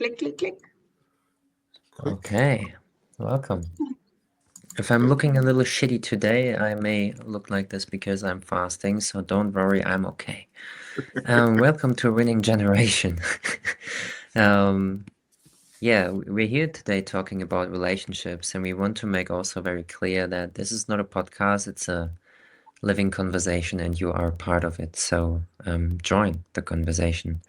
Click, click, click. Okay, welcome. If I'm looking a little shitty today, I may look like this because I'm fasting, so don't worry, I'm okay. Welcome to Winning Generation. We're here today talking about relationships, and we want to make also very clear that this is not a podcast, it's a living conversation, and you are part of it. So join the conversation.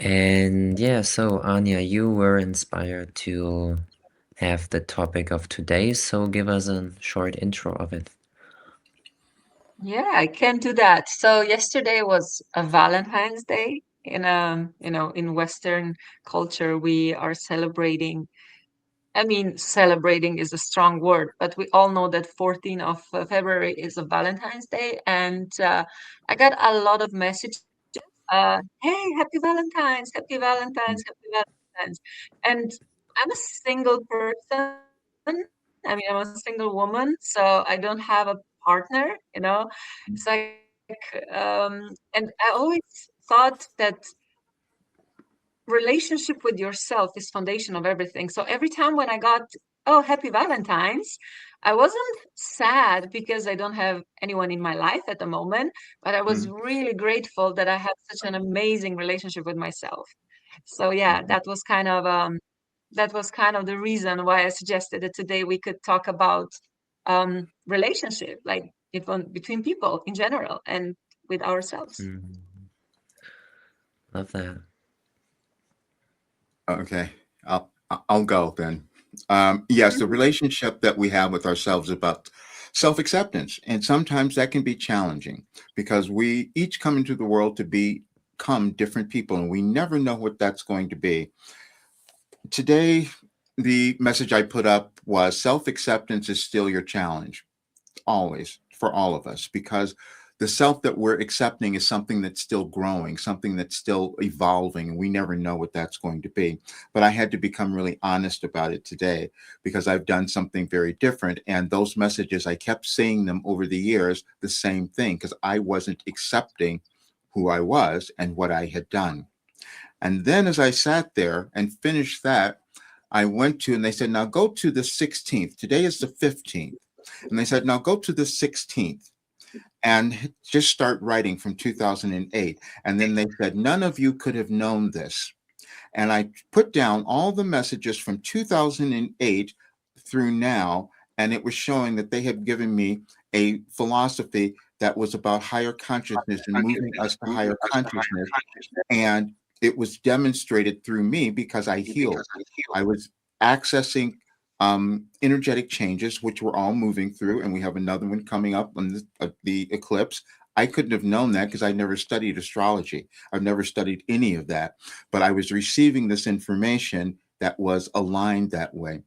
And so Anya, you were inspired to have the topic of today, so give us a short intro of it. Yeah, I can do that. So yesterday was a Valentine's Day. In Western culture, we are celebrating. I mean, celebrating is a strong word, but we all know that 14th of February is a Valentine's Day, and I got a lot of messages. Hey, happy Valentine's, happy Valentine's, happy Valentine's. And I'm a single person. I mean, I'm a single woman, so I don't have a partner, It's like, and I always thought that relationship with yourself is foundation of everything. So every time when I got, oh, happy Valentine's, I wasn't sad because I don't have anyone in my life at the moment, but I was Mhm. really grateful that I had such an amazing relationship with myself. So yeah, Mhm. that was kind of the reason why I suggested that today we could talk about relationship, like between people in general and with ourselves. Mm, love that. Okay, I'll go then. Yes, the Mhm. relationship that we have with ourselves is about self-acceptance, and sometimes that can be challenging because we each come into the world to become different people, and we never know what that's going to be. Today, the message I put up was self-acceptance is still your challenge, always for all of us, because the self that we're accepting is something that's still growing, something that's still evolving, and we never know what that's going to be. But I had to become really honest about it today because I've done something very different. And those messages, I kept seeing them over the years, the same thing, because I wasn't accepting who I was and what I had done. And then as I sat there and finished that, I went to, and they said, now go to the 16th. Today is the 15th. And they said, now go to the 16th and just start writing from 2008. And then they said, none of you could have known this. And I put down all the messages from 2008 through now, and it was showing that they had given me a philosophy that was about higher consciousness and moving us to higher consciousness. And it was demonstrated through me because I healed. I was accessing energetic changes, which we're all moving through, and we have another one coming up on the eclipse. I couldn't have known that because I never studied astrology. I've never studied any of that, but I was receiving this information that was aligned that way.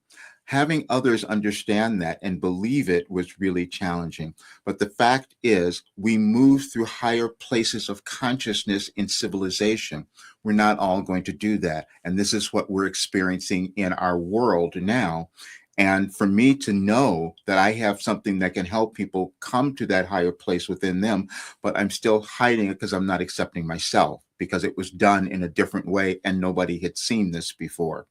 Having others understand that and believe it was really challenging. But the fact is, we move through higher places of consciousness in civilization. We're not all going to do that. And this is what we're experiencing in our world now. And for me to know that I have something that can help people come to that higher place within them, but I'm still hiding it because I'm not accepting myself because it was done in a different way and nobody had seen this before.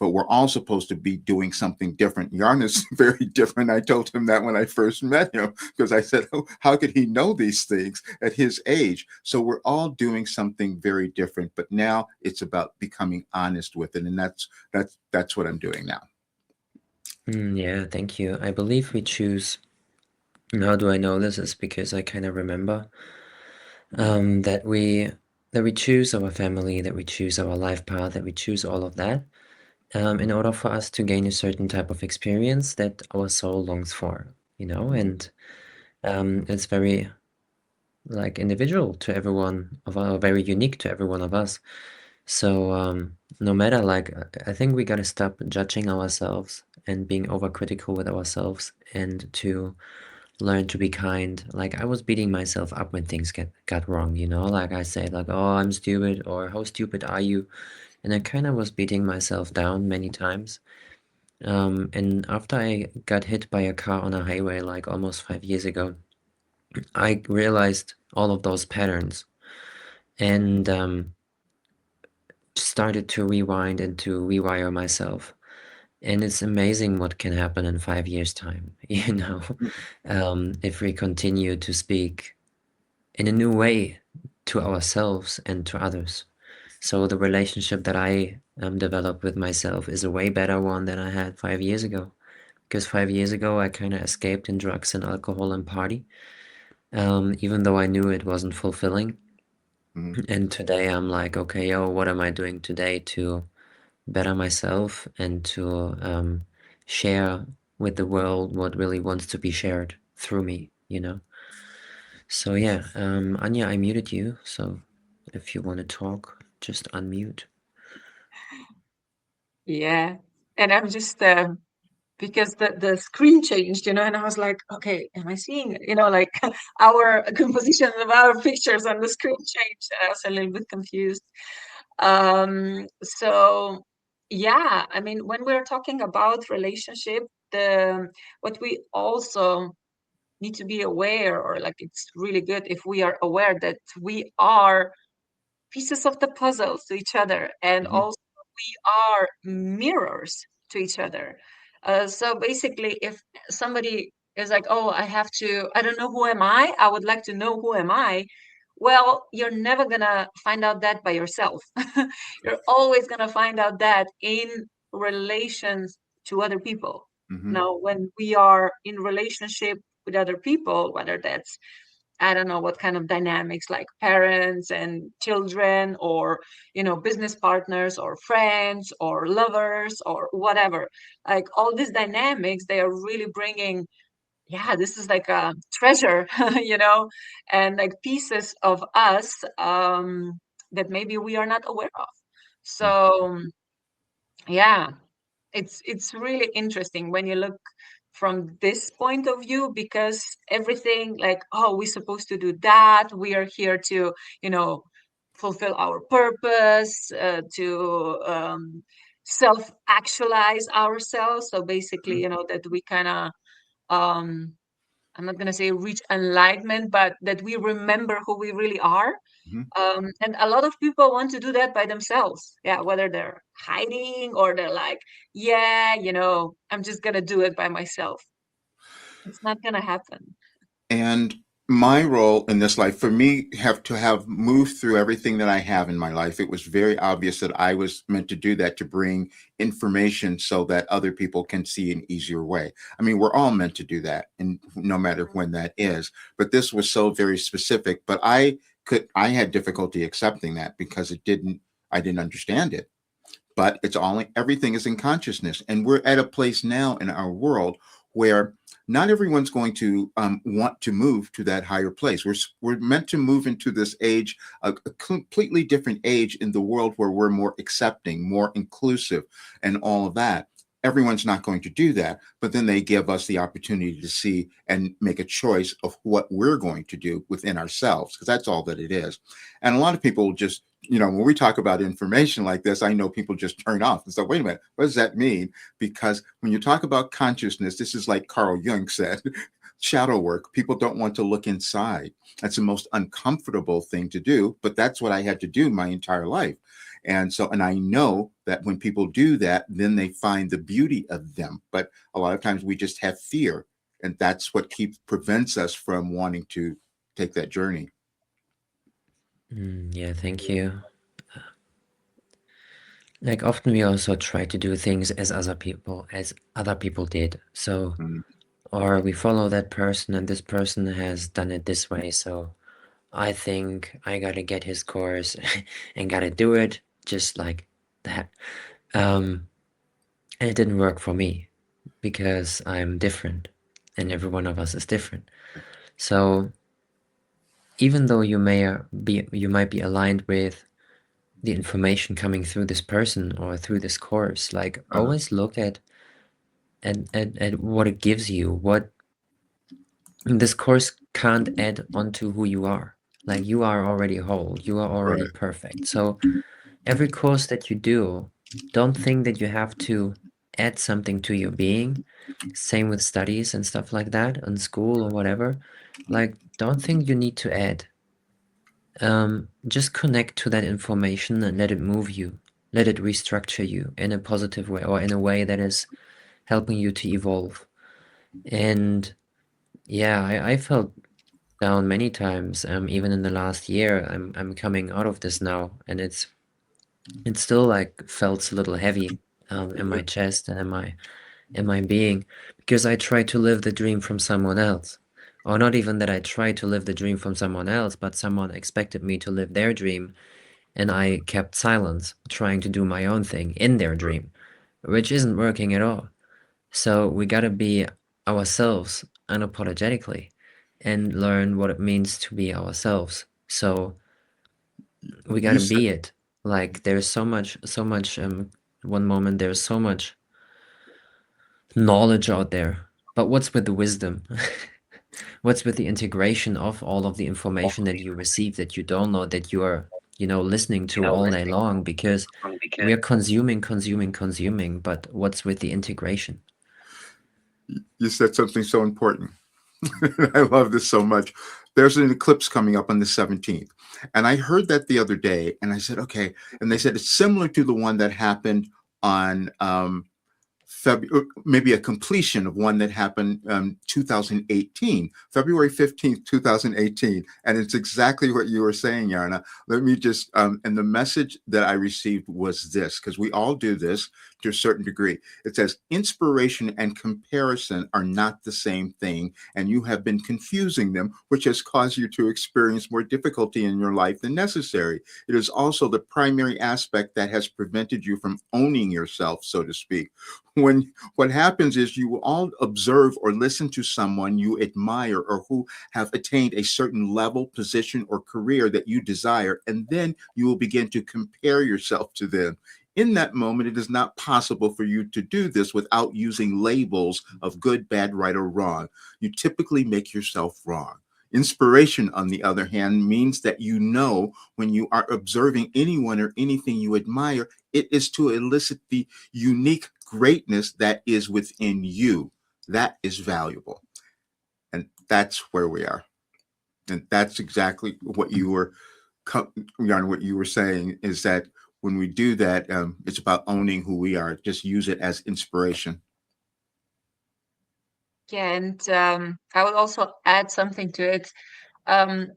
But we're all supposed to be doing something different. Yarn is very different. I told him that when I first met him because I said, oh, how could he know these things at his age? So we're all doing something very different. But now it's about becoming honest with it, and that's what I'm doing now. Yeah, thank you. I believe we choose. How do I know this? Is because I kind of remember that we choose our family, that we choose our life path, that we choose all of that in order for us to gain a certain type of experience that our soul longs for, and it's very like individual to everyone of our, very unique to every one of us. So no matter, like, I think we gotta stop judging ourselves and being overcritical with ourselves and to learn to be kind. Like, I was beating myself up when things got wrong, like I say, like, oh, I'm stupid, or how stupid are you? And I kind of was beating myself down many times. And after I got hit by a car on a highway like almost 5 years ago, I realized all of those patterns. And started to rewind and to rewire myself. And it's amazing what can happen in 5 years' time, if we continue to speak in a new way to ourselves and to others. So the relationship that I developed with myself is a way better one than I had 5 years ago. Because 5 years ago, I kind of escaped in drugs and alcohol and party, even though I knew it wasn't fulfilling. Mhm. And today I'm like, okay, yo, what am I doing today to better myself and to share with the world what really wants to be shared through me? So yeah, Anya, I muted you, so if you want to talk, just unmute. Yeah. And I'm just because the screen changed, and I was like, okay, am I seeing, like our composition of our pictures on the screen changed, and I was a little bit confused. So yeah, I mean, when we're talking about relationship, the what we also need to be aware, or like it's really good if we are aware that we are pieces of the puzzle to each other, and Mhm. also we are mirrors to each other. So basically, if somebody is like, oh, I don't know who am I would like to know who am I. Well, you're never gonna find out that by yourself. You're always gonna find out that in relations to other people. Mhm. Now, when we are in relationship with other people, whether that's, I don't know what kind of dynamics, like parents and children, or business partners, or friends, or lovers, or whatever. Like all these dynamics, they are really bringing, yeah, this is like a treasure, and like pieces of us that maybe we are not aware of. Mm. So yeah, it's really interesting when you look from this point of view, because everything like, oh, we're supposed to do that, we are here to fulfill our purpose, to self actualize ourselves. So basically, Mhm. that we kind of um I'm not going to say reach enlightenment, but that we remember who we really are. Mhm. And a lot of people want to do that by themselves. Yeah, whether they're hiding or they're like, yeah, I'm just going to do it by myself. It's not going to happen. And my role in this life, for me, have moved through everything that I have in my life. It was very obvious that I was meant to do that, to bring information so that other people can see an easier way. I mean, we're all meant to do that, and no matter when that is. But this was so very specific. But I had difficulty accepting that because I didn't understand it. But everything is in consciousness, and we're at a place now in our world where not everyone's going to want to move to that higher place. We're meant to move into this age, a completely different age in the world, where we're more accepting, more inclusive, and all of that. Everyone's not going to do that, but then they give us the opportunity to see and make a choice of what we're going to do within ourselves, because that's all that it is. And a lot of people just, when we talk about information like this, I know people just turn off and say, wait a minute, what does that mean? Because when you talk about consciousness, this is like Carl Jung said, shadow work. People don't want to look inside. That's the most uncomfortable thing to do, but that's what I had to do my entire life. And I know that when people do that, then they find the beauty of them. But a lot of times we just have fear, and that's what prevents us from wanting to take that journey. Yeah, thank you. Like often we also try to do things as other people did. So, Mm. or we follow that person and this person has done it this way. So I think I gotta get his course and gotta do it just like that. And it didn't work for me because I'm different and every one of us is different. So even though you might be aligned with the information coming through this person or through this course, like Uh-huh. always look at what it gives you. What this course can't add onto who you are. Like you are already whole, you are already Right. perfect. So every course that you do, don't think that you have to add something to your being. Same with studies and stuff like that, in school or whatever. Like, don't think you need to add. Just connect to that information and let it move you. let it restructure you in a positive way, or in a way that is helping you to evolve. And yeah, I felt down many times, even in the last year. I'm coming out of this now, and it's still like felt a little heavy in my chest and in my being, because I try to live the dream from someone else. Or not even that I try to live the dream from someone else, but someone expected me to live their dream, and I kept silence, trying to do my own thing in their dream, which isn't working at all. So we gotta be ourselves unapologetically and learn what it means to be ourselves. So we You gotta said, be it. Like there's so much one moment there's so much knowledge out there. But what's with the wisdom? What's with the integration of all of the information that you receive, that you don't know, that you are, listening to all day long? Because we are consuming, but what's with the integration? you said something so important. I love this so much. There's an eclipse coming up on the 17th. And I heard that the other day and I said, okay. And they said it's similar to the one that happened on February, maybe a completion of one that happened 2018, February 15th, 2018. And it's exactly what you were saying, Yarna. Let me just, and the message that I received was this, because we all do this to a certain degree. It says, inspiration and comparison are not the same thing, and you have been confusing them, which has caused you to experience more difficulty in your life than necessary. It is also the primary aspect that has prevented you from owning yourself, so to speak. When what happens is you will all observe or listen to someone you admire or who have attained a certain level, position, or career that you desire, and then you will begin to compare yourself to them. In that moment, it is not possible for you to do this without using labels of good, bad, right, or wrong. You typically make yourself wrong. Inspiration, on the other hand, means that you know when you are observing anyone or anything you admire, it is to elicit the unique greatness that is within you. That is valuable. And that's where we are. And that's exactly what you were, what you were saying is that when we do that, it's about owning who we are. Just use it as inspiration. Yeah, and I would also add something to it. Um,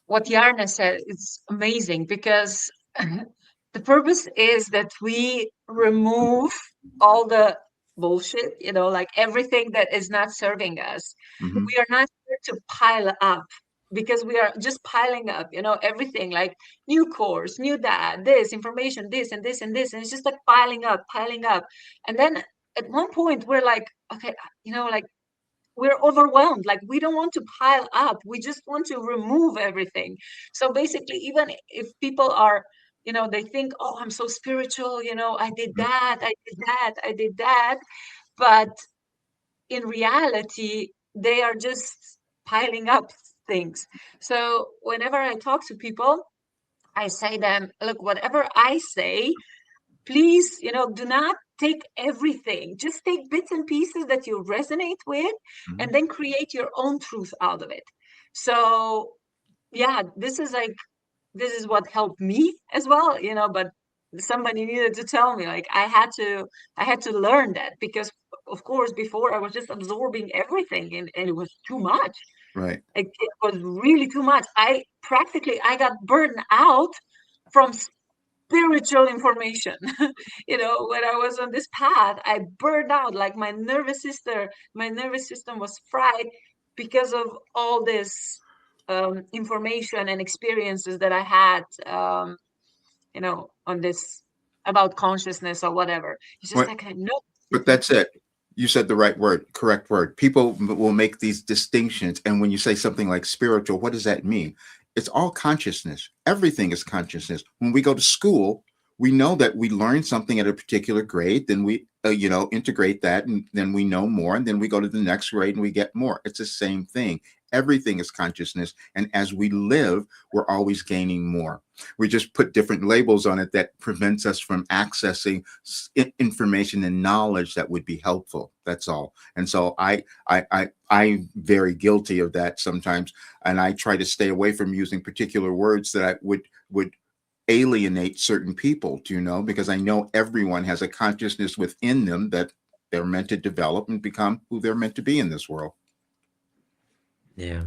what Yarna said is amazing because the purpose is that we remove all the bullshit, like everything that is not serving us. Mm-hmm. We are not here to pile up because we are just piling up, everything like new course, new that, this information, this and this and this. And it's just like piling up, piling up. And then at one point we're like, okay, like we're overwhelmed, like we don't want to pile up, we just want to remove everything. So basically, even if people are, they think, oh, I'm so spiritual, I did that, I did that, I did that, but in reality they are just piling up things. So whenever I talk to people, I say them, look, whatever I say, please, do not take everything. Just take bits and pieces that you resonate with Mm-hmm. and then create your own truth out of it. So, yeah, this is what helped me as well, but somebody needed to tell me, like I had to learn that because of course before I was just absorbing everything and it was too much. Right. Like, it was really too much. I got burned out from spiritual information. When I was on this path, I burned out, like my nervous system was fried because of all this information and experiences that I had, on this about consciousness or whatever. It's just What? like, I know. But that's it. You said the right word, correct word. People will make these distinctions. And when you say something like spiritual, what does that mean? It's all consciousness. Everything is consciousness. When we go to school, we know that we learn something at a particular grade, then we, integrate that, and then we know more, and then we go to the next grade and we get more. It's the same thing. Everything is consciousness. And as we live, we're always gaining more. We just put different labels on it that prevents us from accessing information and knowledge that would be helpful. That's all. And so I'm very guilty of that sometimes, and I try to stay away from using particular words that I would alienate certain people, do you know? Because I know everyone has a consciousness within them that they're meant to develop and become who they're meant to be in this world. Yeah.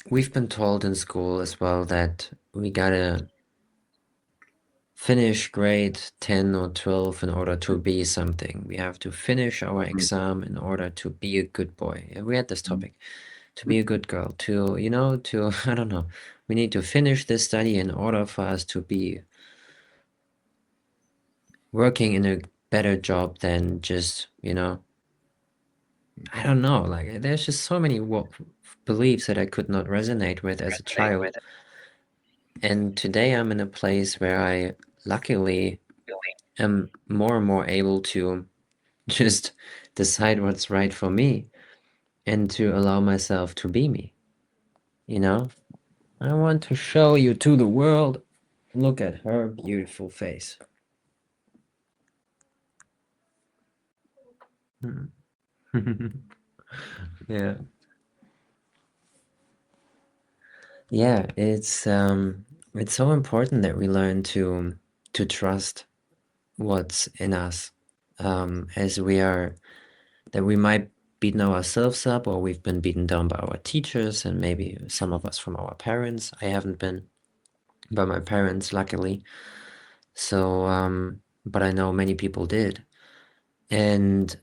We've been told in school as well that we gotta finish grade 10 or 12 in order to be something. We have to finish our exam in order to be a good boy. And we had this topic, to be a good girl, to, I don't know, we need to finish this study in order for us to be working in a better job than just, I don't know, like there's just so many beliefs that I could not resonate with as a child. And today I'm in a place where I luckily am more and more able to just decide what's right for me and to allow myself to be me. I want to show you to the world. Look at her beautiful face. Yeah. Yeah, it's so important that we learn to trust what's in us, as that we might beaten ourselves up, or we've been beaten down by our teachers, and maybe some of us from our parents. I haven't been by my parents, luckily. So, but I know many people did. And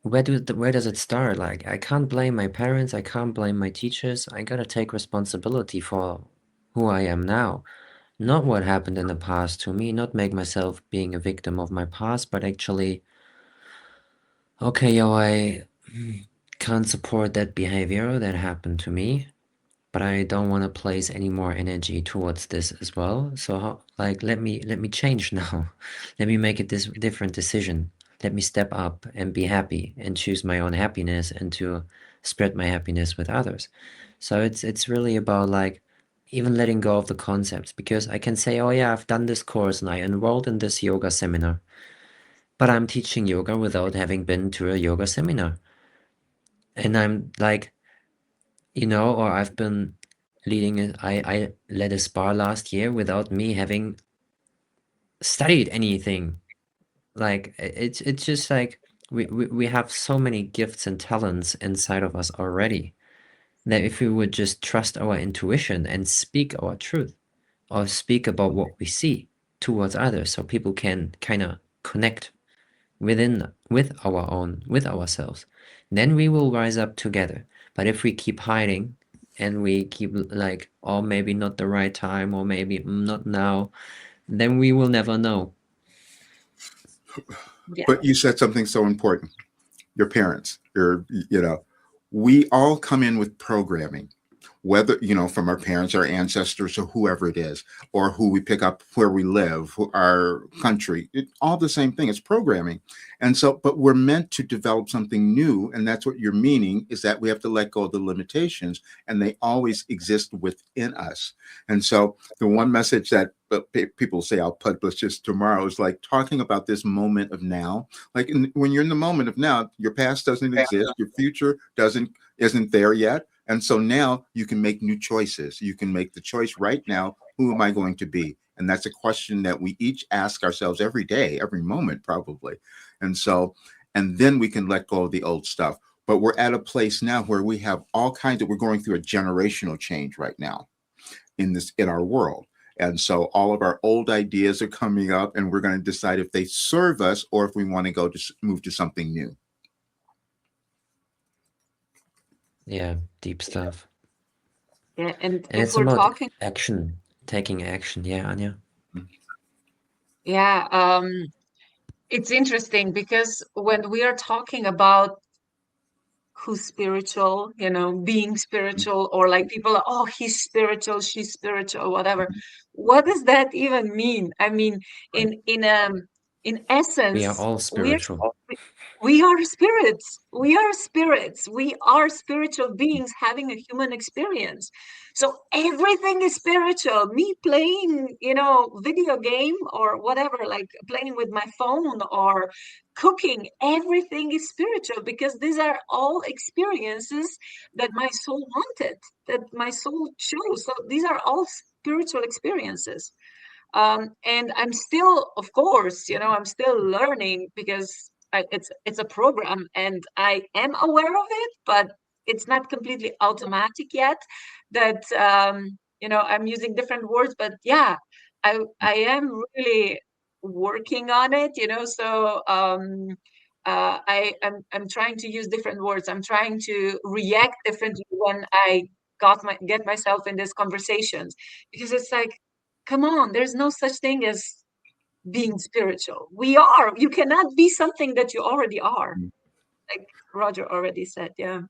where does it start? Like, I can't blame my parents, I can't blame my teachers. I gotta take responsibility for who I am now. Not what happened in the past to me, not make myself being a victim of my past, but actually, okay, yo, I can't support that behavior that happened to me, but I don't want to place any more energy towards this as well. So let me change now. Let me make a different decision. Let me step up and be happy and choose my own happiness and to spread my happiness with others. So it's really about like even letting go of the concepts, because I can say, oh yeah, I've done this course and I enrolled in this yoga seminar, but I'm teaching yoga without having been to a yoga seminar. And I'm like, or I've been I led a spa last year without me having studied anything. Like it's just like we have so many gifts and talents inside of us already, that if we would just trust our intuition and speak our truth, or speak about what we see towards others, so people can kind of connect with ourselves, then we will rise up together. But if we keep hiding and we keep like, oh, maybe not the right time, or maybe not now, then we will never know. Yeah. But you said something so important. Your parents, we all come in with programming, whether, from our parents, our ancestors, or whoever it is, or who we pick up where we live, our country, all the same thing. It's programming. And so, but we're meant to develop something new. And that's what you're meaning, is that we have to let go of the limitations, and they always exist within us. And so the one message that people say I'll publish this tomorrow is like talking about this moment of now. Like when you're in the moment of now, your past doesn't exist, your future isn't there yet. And so now you can make new choices. You can make the choice right now. Who am I going to be? And that's a question that we each ask ourselves every day, every moment, probably. And so, and then we can let go of the old stuff. But we're at a place now where we have we're going through a generational change right now in our world. And so all of our old ideas are coming up, and we're going to decide if they serve us or if we want to move to something new. Yeah, deep stuff. Yeah, and And if it's we're about talking, taking action. Yeah, Anja. yeah, it's interesting because when we are talking about who's spiritual, being spiritual, or like people are, oh, he's spiritual, she's spiritual, whatever. What does that even mean? I mean, in in We are essence, all spiritual. we are spirits. We are spirits. We are spiritual beings having a human experience. So everything is spiritual. Me playing, video game or whatever, like playing with my phone or cooking, everything is spiritual because these are all experiences that my soul wanted, that my soul chose. So these are all spiritual experiences. And I'm still, of course, I'm still learning because it's a program and I am aware of it, but it's not completely automatic yet that I'm using different words. But yeah, I am really working on it, so I'm trying to use different words. I'm trying to react differently when I get myself in these conversations, because it's like, come on, there's no such thing as being spiritual. You cannot be something that you already are, like Roger already said. Yeah.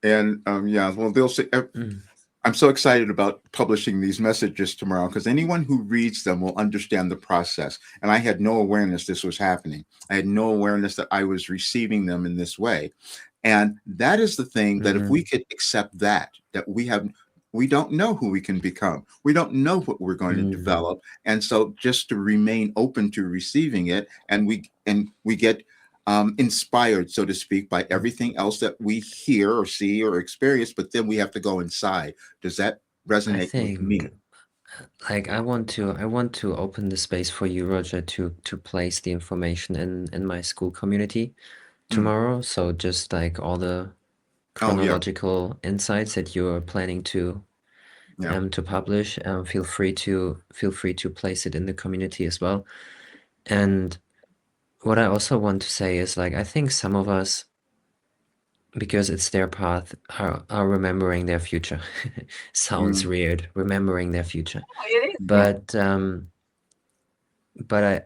And yeah, well, they'll say, Mm, I'm so excited about publishing these messages tomorrow because anyone who reads them will understand the process. And I had no awareness this was happening. I had no awareness that I was receiving them in this way. And that is the thing that if we mhm, could accept that we don't know who we can become. We don't know what we're going to mhm. develop. And so just to remain open to receiving it, and we get inspired, so to speak, by everything else that we hear or see or experience, but then we have to go inside. Does that I resonate with think me? like Yeah. I want to open the space for you, Roger, to place the information in my school community Mm. tomorrow. So just like all the Oh yeah, chronological insights that you're planning yeah. to publish, feel free to place it in the community as well. And what I also want to say is like I think some of us, because it's their path, are remembering their future. Sounds Mm. weird, remembering their future. It is. Yeah. But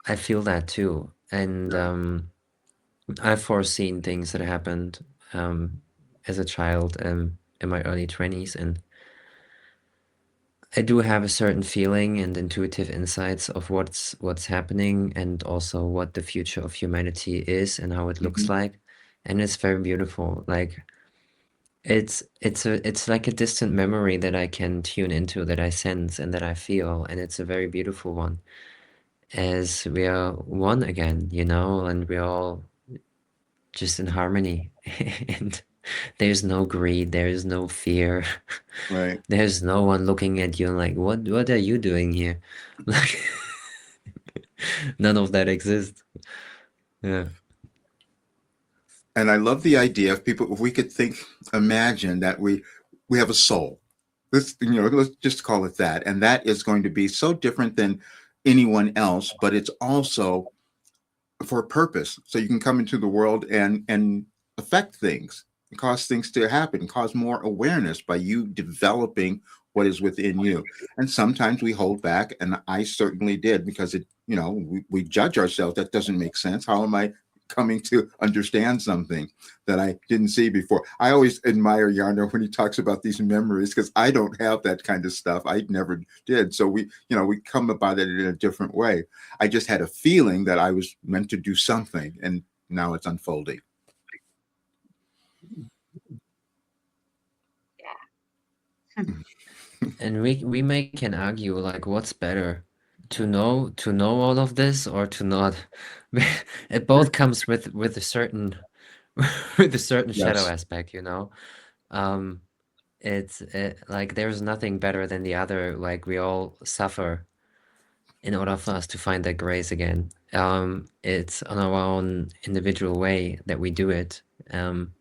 I feel that too. And Right. I've foreseen things that happened as a child in my early 20s, and I do have a certain feeling and intuitive insights of what's happening and also what the future of humanity is and how it looks Mhm. like. And it's very beautiful. Like it's like a distant memory that I can tune into, that I sense and that I feel, and it's a very beautiful one. As we are one again, and we're all just in harmony. And there's no greed, there's no fear, Right. there's no one looking at you and like, what are you doing here? Like none of that exists. Yeah. And I love the idea of people, if we could imagine that we have a soul. Let's just call it that. And that is going to be so different than anyone else, but it's also for a purpose. So you can come into the world and affect things, cause things to happen, cause more awareness by you developing what is within you. And sometimes we hold back, and I certainly did, because we judge ourselves. That doesn't make sense. How am I coming to understand something that I didn't see before? I always admire Yarno when he talks about these memories, because I don't have that kind of stuff. I never did. So we come about it in a different way. I just had a feeling that I was meant to do something, and now it's unfolding. Yeah. And we can argue like what's better, to know all of this or to not. It both comes with a certain with a certain shadow Yes. aspect. Um, like there's nothing better than the other. Like we all suffer in order for us to find that grace again. It's on our own individual way that we do it. Um,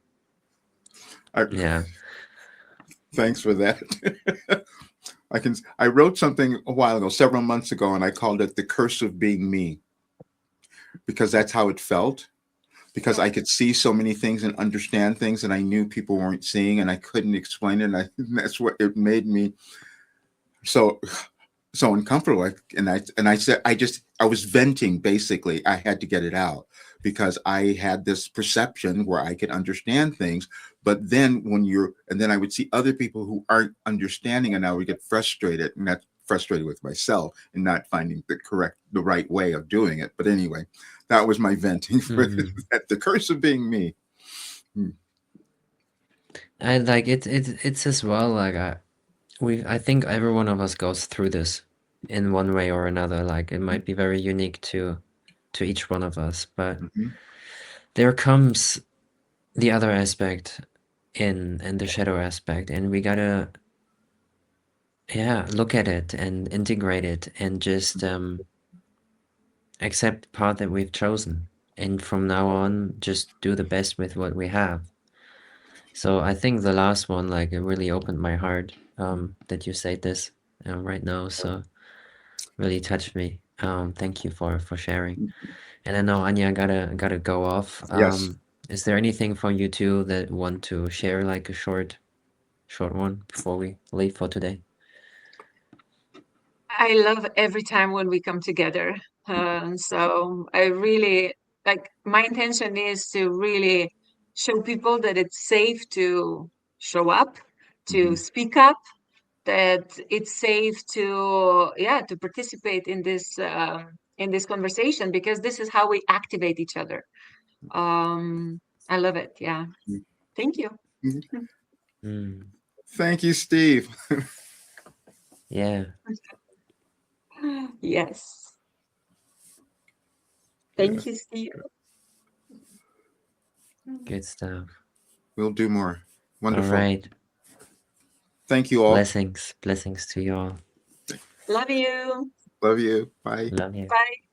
I, yeah. thanks for that. I wrote something a while ago, several months ago, and I called it "The Curse of Being Me," because that's how it felt. Because I could see so many things and understand things that I knew people weren't seeing, and I couldn't explain it. And that's what it made me so uncomfortable. And I said, I was venting. Basically, I had to get it out because I had this perception where I could understand things. But then and then I would see other people who aren't understanding, and I would get frustrated, and that frustrated with myself and not finding the right way of doing it. But anyway, that was my venting for the curse of being me. And like it's as well like I think every one of us goes through this in one way or another. Like it might be very unique to each one of us, but there comes the other aspect and the shadow aspect, and we gotta look at it and integrate it and just accept the path that we've chosen, and from now on just do the best with what we have. So I think the last one, like, it really opened my heart that you say this right now. So really touched me. Thank you for sharing. And I know Anya gotta go off. Yes. Is there anything for you two that want to share, like a short one before we leave for today? I love every time when we come together. So I really like, my intention is to really show people that it's safe to show up, to speak up, that it's safe to participate in this conversation, because this is how we activate each other. I love it. Yeah. Thank you. Thank you, Steve. Yeah. Yes. Thank you, Steve. Good stuff. We'll do more. Wonderful. All right. Thank you all. Blessings to you all. Love you. Love you. Bye. Love you. Bye.